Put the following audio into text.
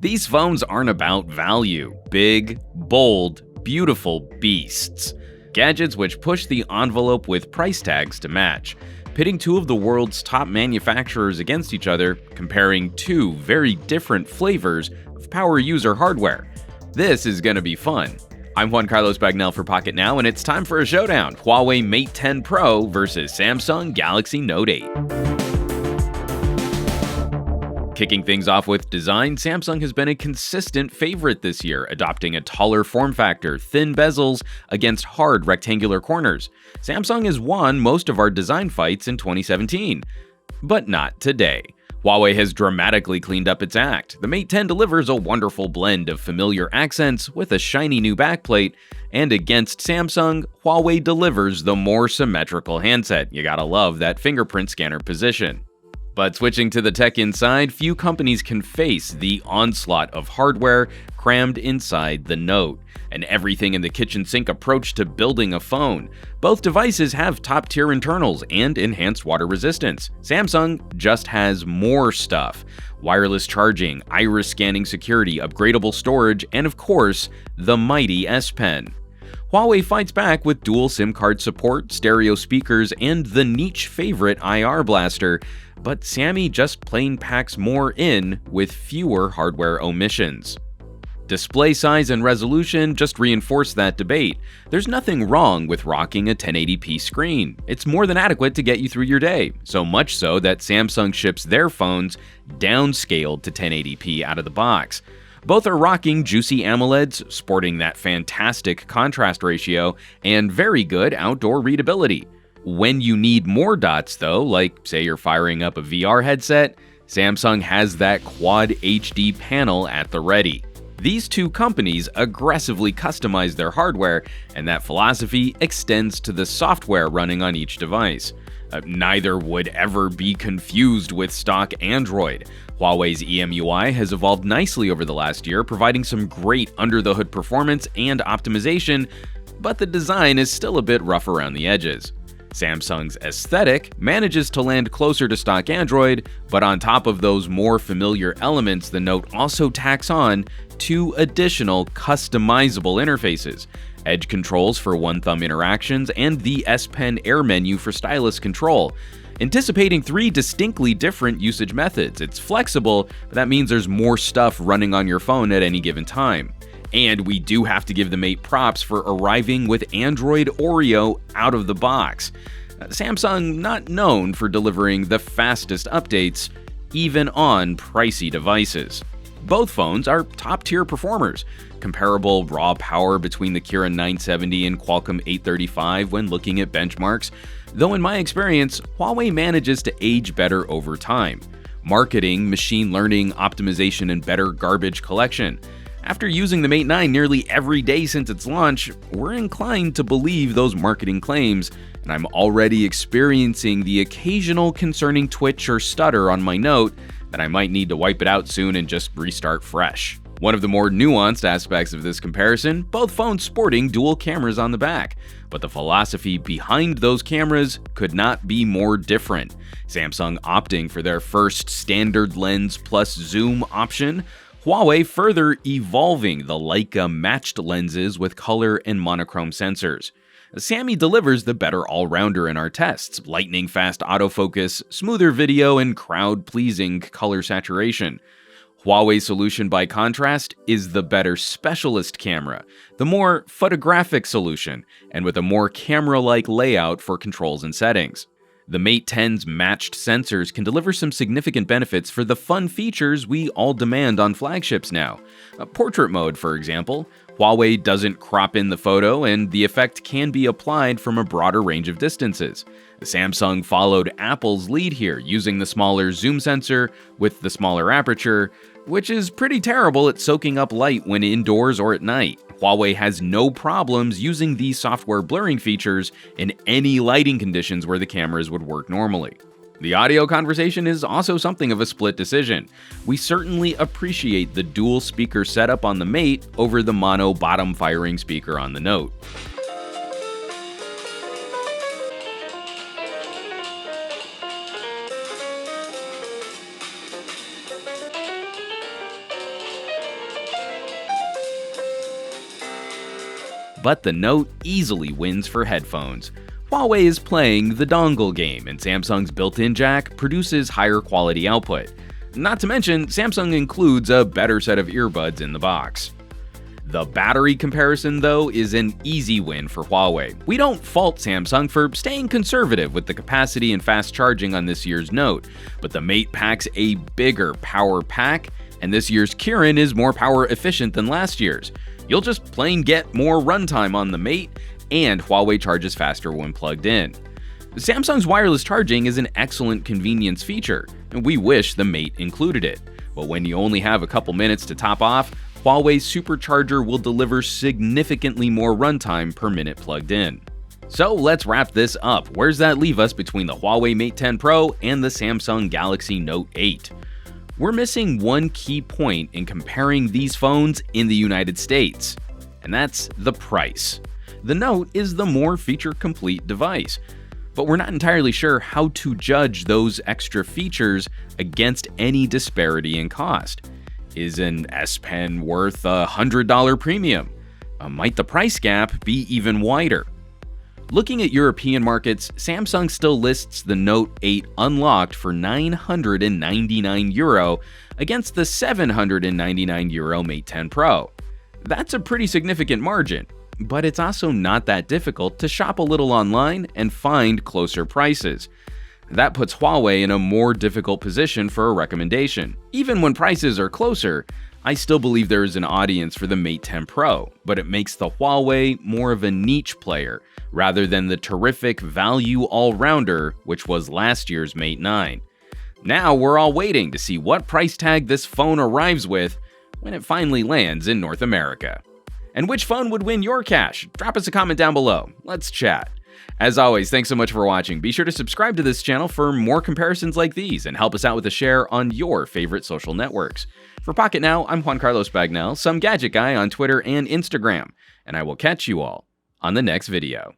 These phones aren't about value. Big, bold, beautiful beasts. Gadgets which push the envelope with price tags to match, pitting two of the world's top manufacturers against each other, comparing two very different flavors of power user hardware. This is gonna be fun. I'm Juan for Pocketnow, and it's time for a showdown. Huawei Mate 10 Pro versus Samsung Galaxy Note 8. Kicking things off with design, Samsung has been a consistent favorite this year, adopting a taller form factor, thin bezels against hard rectangular corners. Samsung has won most of our design fights in 2017. But not today. Huawei has dramatically cleaned up its act. The Mate 10 delivers a wonderful blend of familiar accents with a shiny new backplate, and against Samsung, Huawei delivers the more symmetrical handset. You gotta love that fingerprint scanner position. But switching to the tech inside, few companies can face the onslaught of hardware crammed inside the Note, an everything in the kitchen sink approach to building a phone. Both devices have top-tier internals and enhanced water resistance. Samsung just has more stuff: wireless charging, iris scanning security, upgradable storage, and of course, the mighty S Pen. Huawei fights back with dual SIM card support, stereo speakers, and the niche favorite IR blaster, but Sammy just plain packs more in with fewer hardware omissions. Display size and resolution just reinforce that debate. There's nothing wrong with rocking a 1080p screen. It's more than adequate to get you through your day, so much so that Samsung ships their phones downscaled to 1080p out of the box. Both are rocking juicy AMOLEDs, sporting that fantastic contrast ratio, and very good outdoor readability. When you need more dots though, like say you're firing up a VR headset, Samsung has that Quad HD panel at the ready. These two companies aggressively customize their hardware, and that philosophy extends to the software running on each device. Neither would ever be confused with stock Android. Huawei's EMUI has evolved nicely over the last year, providing some great under-the-hood performance and optimization, but the design is still a bit rough around the edges. Samsung's aesthetic manages to land closer to stock Android, but on top of those more familiar elements, the Note also tacks on two additional customizable interfaces: edge controls for one-thumb interactions and the S Pen Air menu for stylus control. Anticipating three distinctly different usage methods. It's flexible, but that means there's more stuff running on your phone at any given time. And we do have to give the Mate props for arriving with Android Oreo out of the box. Samsung not known for delivering the fastest updates, even on pricey devices. Both phones are top-tier performers. Comparable raw power between the Kirin 970 and Qualcomm 835 when looking at benchmarks, though in my experience, Huawei manages to age better over time. Marketing, machine learning, optimization, and better garbage collection. After using the Mate 9 nearly every day since its launch, we're inclined to believe those marketing claims, and I'm already experiencing the occasional concerning twitch or stutter on my Note that I might need to wipe it out soon and just restart fresh. One of the more nuanced aspects of this comparison, both phones sporting dual cameras on the back, but the philosophy behind those cameras could not be more different. Samsung opting for their first standard lens plus zoom option, Huawei further evolving the Leica matched lenses with color and monochrome sensors. Sammy delivers the better all-rounder in our tests: lightning-fast autofocus, smoother video, and crowd-pleasing color saturation. Huawei's solution, by contrast, is the better specialist camera, the more photographic solution, and with a more camera-like layout for controls and settings. The Mate 10's matched sensors can deliver some significant benefits for the fun features we all demand on flagships now. Portrait mode, for example. Huawei doesn't crop in the photo, and the effect can be applied from a broader range of distances. Samsung followed Apple's lead here, using the smaller zoom sensor with the smaller aperture, which is pretty terrible at soaking up light when indoors or at night. Huawei has no problems using these software blurring features in any lighting conditions where the cameras would work normally. The audio conversation is also something of a split decision. We certainly appreciate the dual speaker setup on the Mate over the mono bottom firing speaker on the Note. but the Note easily wins for headphones. Huawei is playing the dongle game, and Samsung's built-in jack produces higher quality output. Not to mention, Samsung includes a better set of earbuds in the box. The battery comparison, though, is an easy win for Huawei. We don't fault Samsung for staying conservative with the capacity and fast charging on this year's Note, but the Mate packs a bigger power pack, and this year's Kirin is more power efficient than last year's. You'll just plain get more runtime on the Mate, and Huawei charges faster when plugged in. Samsung's wireless charging is an excellent convenience feature, and we wish the Mate included it. But when you only have a couple minutes to top off, Huawei's supercharger will deliver significantly more runtime per minute plugged in. So let's wrap this up. Where's that leave us between the Huawei Mate 10 Pro and the Samsung Galaxy Note 8? We're missing one key point in comparing these phones in the United States, and that's the price. The Note is the more feature-complete device, but we're not entirely sure how to judge those extra features against any disparity in cost. Is an S Pen worth a $100 premium? Might the price gap be even wider? Looking at European markets, Samsung still lists the Note 8 unlocked for €999 against the €799 Mate 10 Pro. That's a pretty significant margin, but it's also not that difficult to shop a little online and find closer prices. That puts Huawei in a more difficult position for a recommendation. Even when prices are closer, I still believe there is an audience for the Mate 10 Pro, but it makes the Huawei more of a niche player rather than the terrific value all-rounder which was last year's Mate 9. Now we're all waiting to see what price tag this phone arrives with when it finally lands in North America. And which phone would win your cash? Drop us a comment down below. Let's chat. As always, thanks so much for watching. Be sure to subscribe to this channel for more comparisons like these and help us out with a share on your favorite social networks. For Pocketnow, I'm Juan Carlos Bagnell, some gadget guy on Twitter and Instagram, and I will catch you all on the next video.